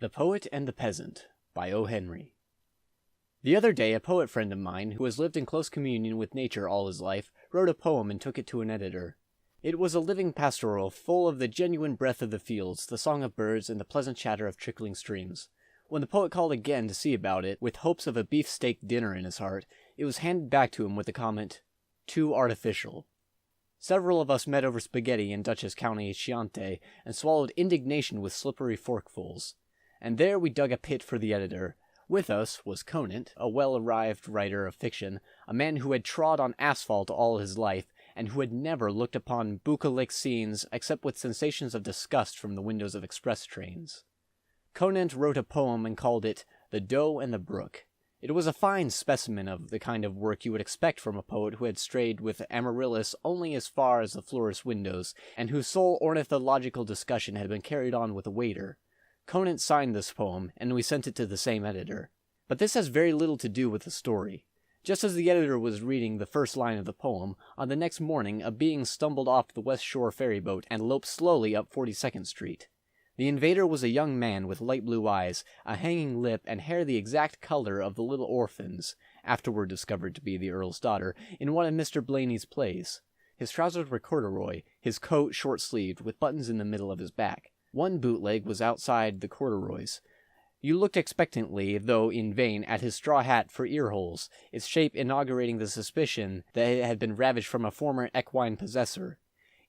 The Poet and the Peasant by O. Henry. The other day, a poet friend of mine, who has lived in close communion with nature all his life, wrote a poem and took it to an editor. It was a living pastoral, full of the genuine breath of the fields, the song of birds, and the pleasant chatter of trickling streams. When the poet called again to see about it, with hopes of a beefsteak dinner in his heart, it was handed back to him with the comment, "Too artificial." Several of us met over spaghetti in Dutchess County, Chianti, and swallowed indignation with slippery forkfuls. And there we dug a pit for the editor. With us was Conant, a well-arrived writer of fiction, a man who had trod on asphalt all his life, and who had never looked upon bucolic scenes except with sensations of disgust from the windows of express trains. Conant wrote a poem and called it The Doe and the Brook. It was a fine specimen of the kind of work you would expect from a poet who had strayed with Amaryllis only as far as the florist's windows, and whose sole ornithological discussion had been carried on with a waiter. Conant signed this poem, and we sent it to the same editor. But this has very little to do with the story. Just as the editor was reading the first line of the poem, on the next morning a being stumbled off the West Shore ferryboat and loped slowly up 42nd Street. The invader was a young man with light blue eyes, a hanging lip, and hair the exact color of the little orphans, afterward discovered to be the Earl's daughter, in one of Mr. Blaney's plays. His trousers were corduroy, his coat short-sleeved, with buttons in the middle of his back. One bootleg was outside the corduroys. You looked expectantly, though in vain, at his straw hat for ear-holes, its shape inaugurating the suspicion that it had been ravished from a former equine possessor.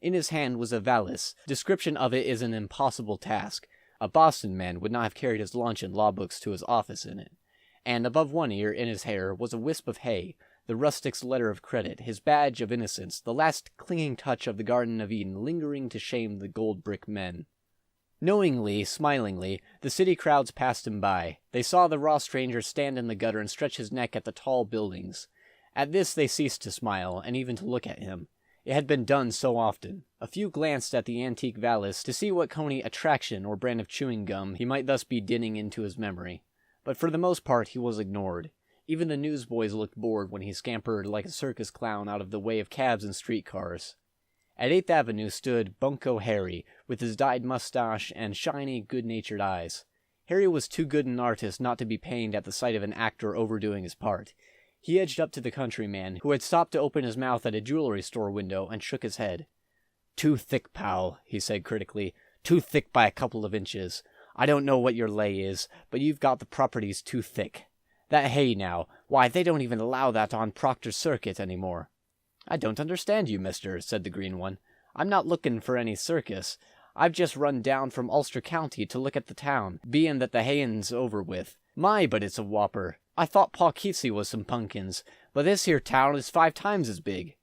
In his hand was a valise. Description of it is an impossible task. A Boston man would not have carried his lunch and law books to his office in it. And above one ear, in his hair, was a wisp of hay, the rustic's letter of credit, his badge of innocence, the last clinging touch of the Garden of Eden lingering to shame the gold-brick men. Knowingly, smilingly, the city crowds passed him by. They saw the raw stranger stand in the gutter and stretch his neck at the tall buildings. At this they ceased to smile, and even to look at him. It had been done so often. A few glanced at the antique valise to see what coney attraction or brand of chewing gum he might thus be dinning into his memory. But for the most part he was ignored. Even the newsboys looked bored when he scampered like a circus clown out of the way of cabs and streetcars. At 8th Avenue stood Bunko Harry, with his dyed mustache and shiny, good-natured eyes. Harry was too good an artist not to be pained at the sight of an actor overdoing his part. He edged up to the countryman, who had stopped to open his mouth at a jewelry store window, and shook his head. "Too thick, pal," he said critically. "Too thick by a couple of inches. I don't know what your lay is, but you've got the properties too thick. That hay, now, why, they don't even allow that on Proctor's Circuit anymore." "I don't understand you, mister," said the green one. "I'm not looking for any circus. I've just run down from Ulster County to look at the town, bein' that the hayin's over with. My, but it's a whopper. I thought Poughkeepsie was some pumpkins, but this here town is 5 times as big."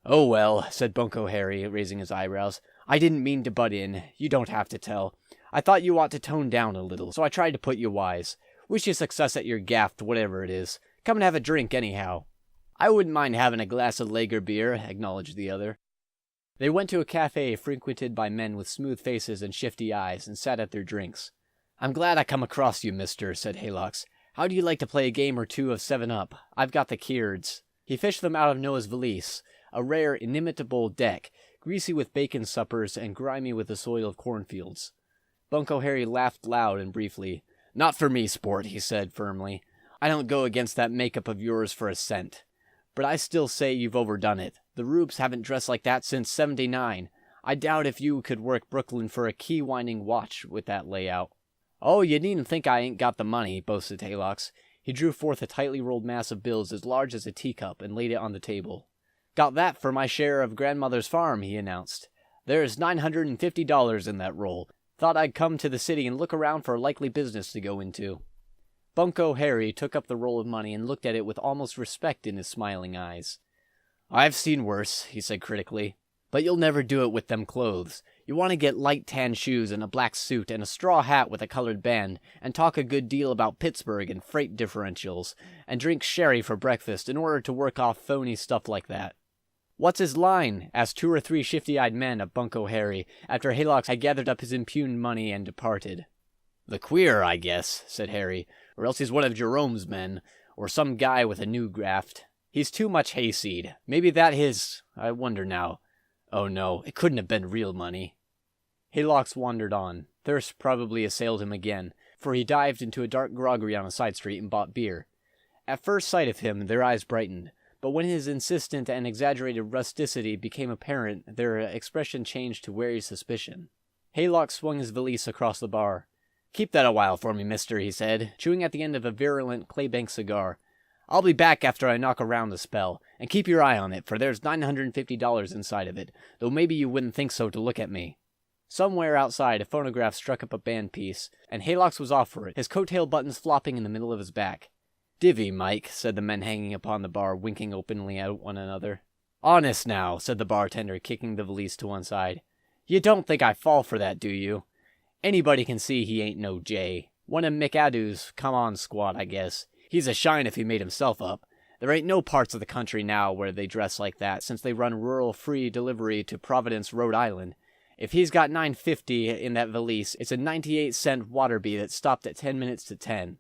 "Oh well," said Bunko Harry, raising his eyebrows. "I didn't mean to butt in. You don't have to tell. I thought you ought to tone down a little, so I tried to put you wise. Wish you success at your gaff, whatever it is. Come and have a drink, anyhow." "I wouldn't mind having a glass of lager beer," acknowledged the other. They went to a cafe frequented by men with smooth faces and shifty eyes, and sat at their drinks. "I'm glad I come across you, mister," said Haylox. "How do you like to play a game or two of 7-Up? I've got the keards." He fished them out of Noah's valise, a rare, inimitable deck, greasy with bacon suppers and grimy with the soil of cornfields. Bunko Harry laughed loud and briefly. "Not for me, sport," he said firmly. "I don't go against that make-up of yours for a cent. But I still say you've overdone it. The Rubes haven't dressed like that since '79. I doubt if you could work Brooklyn for a key-winding watch with that layout." "Oh, you needn't think I ain't got the money," boasted Haylox. He drew forth a tightly rolled mass of bills as large as a teacup and laid it on the table. "Got that for my share of grandmother's farm," he announced. "There's $950 in that roll. Thought I'd come to the city and look around for a likely business to go into." Bunko Harry took up the roll of money and looked at it with almost respect in his smiling eyes. "I've seen worse," he said critically. "But you'll never do it with them clothes. You want to get light tan shoes and a black suit and a straw hat with a colored band, and talk a good deal about Pittsburgh and freight differentials, and drink sherry for breakfast in order to work off phony stuff like that." "What's his line?" asked 2 or 3 shifty-eyed men of Bunko Harry, after Haylox had gathered up his impugned money and departed. "The queer, I guess," said Harry. "Or else he's one of Jerome's men, or some guy with a new graft. He's too much hayseed. Maybe that his... I wonder now. Oh no, it couldn't have been real money." Haylox wandered on. Thirst probably assailed him again, for he dived into a dark groggery on a side street and bought beer. At first sight of him, their eyes brightened, but when his insistent and exaggerated rusticity became apparent, their expression changed to wary suspicion. Haylock swung his valise across the bar. "Keep that a while for me, mister," he said, chewing at the end of a virulent claybank cigar. "I'll be back after I knock around a spell, and keep your eye on it, for there's $950 inside of it, though maybe you wouldn't think so to look at me." Somewhere outside, a phonograph struck up a band piece, and Haylock was off for it, his coat-tail buttons flopping in the middle of his back. "Divvy, Mike," said the men hanging upon the bar, winking openly at one another. "Honest now," said the bartender, kicking the valise to one side. "You don't think I fall for that, do you? Anybody can see he ain't no Jay. One of McAdoo's come-on squad, I guess. He's a shine if he made himself up. There ain't no parts of the country now where they dress like that, since they run rural free delivery to Providence, Rhode Island. If he's got $9.50 in that valise, it's a 98-cent Waterby that stopped at 10 minutes to 10.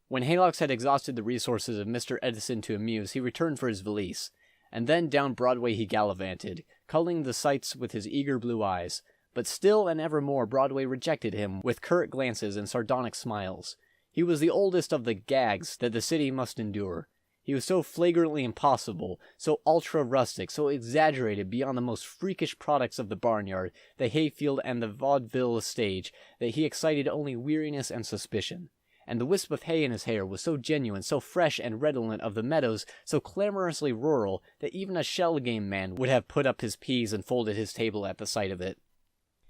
When Haylock had exhausted the resources of Mr. Edison to amuse, he returned for his valise, and then down Broadway he gallivanted, culling the sights with his eager blue eyes. But still and evermore Broadway rejected him with curt glances and sardonic smiles. He was the oldest of the gags that the city must endure. He was so flagrantly impossible, so ultra-rustic, so exaggerated beyond the most freakish products of the barnyard, the hayfield, and the vaudeville stage, that he excited only weariness and suspicion. And the wisp of hay in his hair was so genuine, so fresh and redolent of the meadows, so clamorously rural, that even a shell-game man would have put up his peas and folded his table at the sight of it.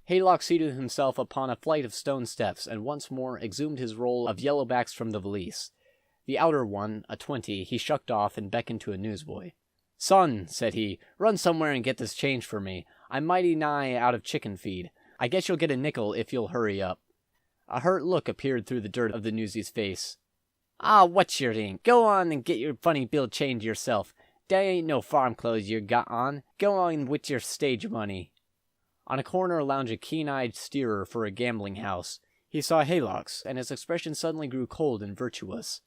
Haylock seated himself upon a flight of stone steps, and once more exhumed his roll of yellowbacks from the valise. The outer one, a 20, he shucked off and beckoned to a newsboy. "Son," said he, "run somewhere and get this change for me. I'm mighty nigh out of chicken feed. I guess you'll get a nickel if you'll hurry up." A hurt look appeared through the dirt of the newsie's face. "Ah, what's your thing? Go on and get your funny bill change yourself. They ain't no farm clothes you got on. Go on with your stage money." On a corner lounged a keen-eyed steerer for a gambling house. He saw Haylock's, and his expression suddenly grew cold and virtuous.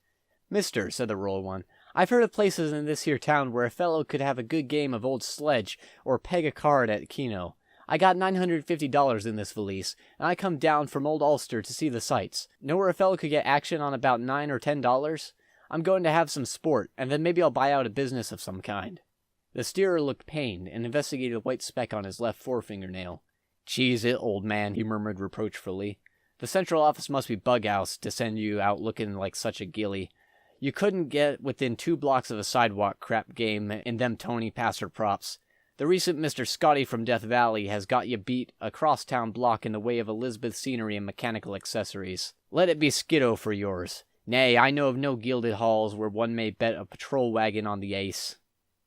"Mister," said the rural one, "I've heard of places in this here town where a fellow could have a good game of old sledge, or peg a card at Keno. I got $950 in this valise, and I come down from old Ulster to see the sights. Know where a fellow could get action on about $9 or $10? I'm going to have some sport, and then maybe I'll buy out a business of some kind." The steerer looked pained, and investigated a white speck on his left forefinger-nail. "Cheese it, old man," he murmured reproachfully. "The central office must be bug-house to send you out looking like such a gilly. You couldn't get within 2 blocks of a sidewalk crap game in them Tony Passer props. The recent Mr. Scotty from Death Valley has got you beat a cross-town block in the way of Elizabeth scenery and mechanical accessories. Let it be Skiddo for yours. Nay, I know of no gilded halls where one may bet a patrol wagon on the ace."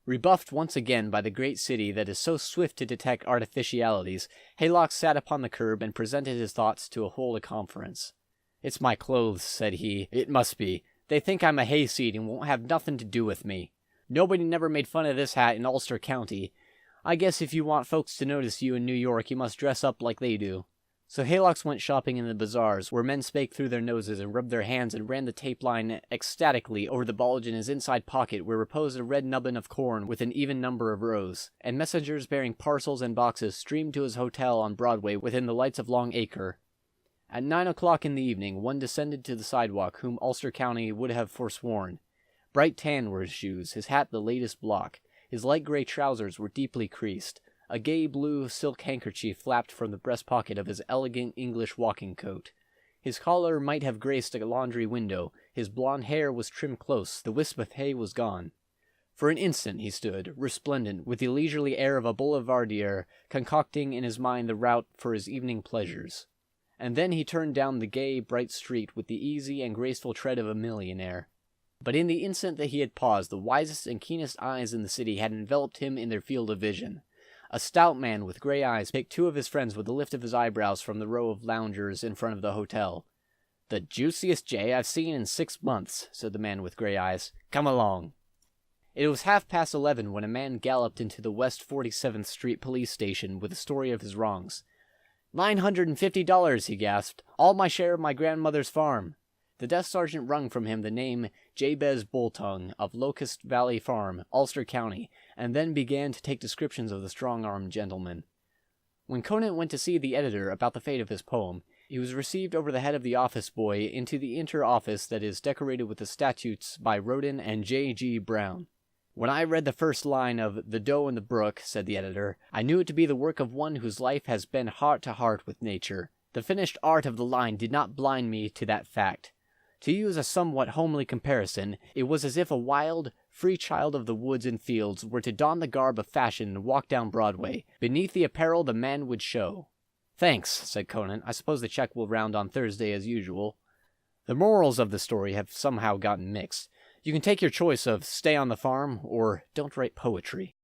Rebuffed once again by the great city that is so swift to detect artificialities, Haylock sat upon the curb and presented his thoughts to a whole conference. "It's my clothes," said he. "It must be. They think I'm a hayseed and won't have nothing to do with me. Nobody never made fun of this hat in Ulster County. I guess if you want folks to notice you in New York, you must dress up like they do." So Haylock went shopping in the bazaars, where men spake through their noses and rubbed their hands and ran the tape line ecstatically over the bulge in his inside pocket where reposed a red nubbin of corn with an even number of rows, and messengers bearing parcels and boxes streamed to his hotel on Broadway within the lights of Long Acre. At 9 o'clock in the evening, one descended to the sidewalk whom Ulster County would have forsworn. Bright tan were his shoes, his hat the latest block, his light gray trousers were deeply creased. A gay blue silk handkerchief flapped from the breast pocket of his elegant English walking coat. His collar might have graced a laundry window, his blond hair was trimmed close, the wisp of hay was gone. For an instant he stood, resplendent, with the leisurely air of a boulevardier, concocting in his mind the route for his evening pleasures. And then he turned down the gay, bright street with the easy and graceful tread of a millionaire. But in the instant that he had paused, the wisest and keenest eyes in the city had enveloped him in their field of vision. A stout man with gray eyes picked 2 of his friends with a lift of his eyebrows from the row of loungers in front of the hotel. "The juiciest jay I've seen in 6 months," said the man with gray eyes. "Come along." It was 11:30 when a man galloped into the West 47th Street police station with the story of his wrongs. $950, he gasped. "All my share of my grandmother's farm." The desk sergeant wrung from him the name Jabez Bulltongue of Locust Valley Farm, Ulster County, and then began to take descriptions of the strong-armed gentleman. When Conant went to see the editor about the fate of his poem, He was received over the head of the office boy into the inner office that is decorated with the statutes by Rodin and J.G. Brown. "When I read the first line of The Doe and the Brook," said the editor, "I knew it to be the work of one whose life has been heart to heart with nature. The finished art of the line did not blind me to that fact. To use a somewhat homely comparison, it was as if a wild, free child of the woods and fields were to don the garb of fashion and walk down Broadway, beneath the apparel the man would show." "Thanks," said Conan. "I suppose the check will round on Thursday as usual." "The morals of the story have somehow gotten mixed. You can take your choice of stay on the farm or don't write poetry."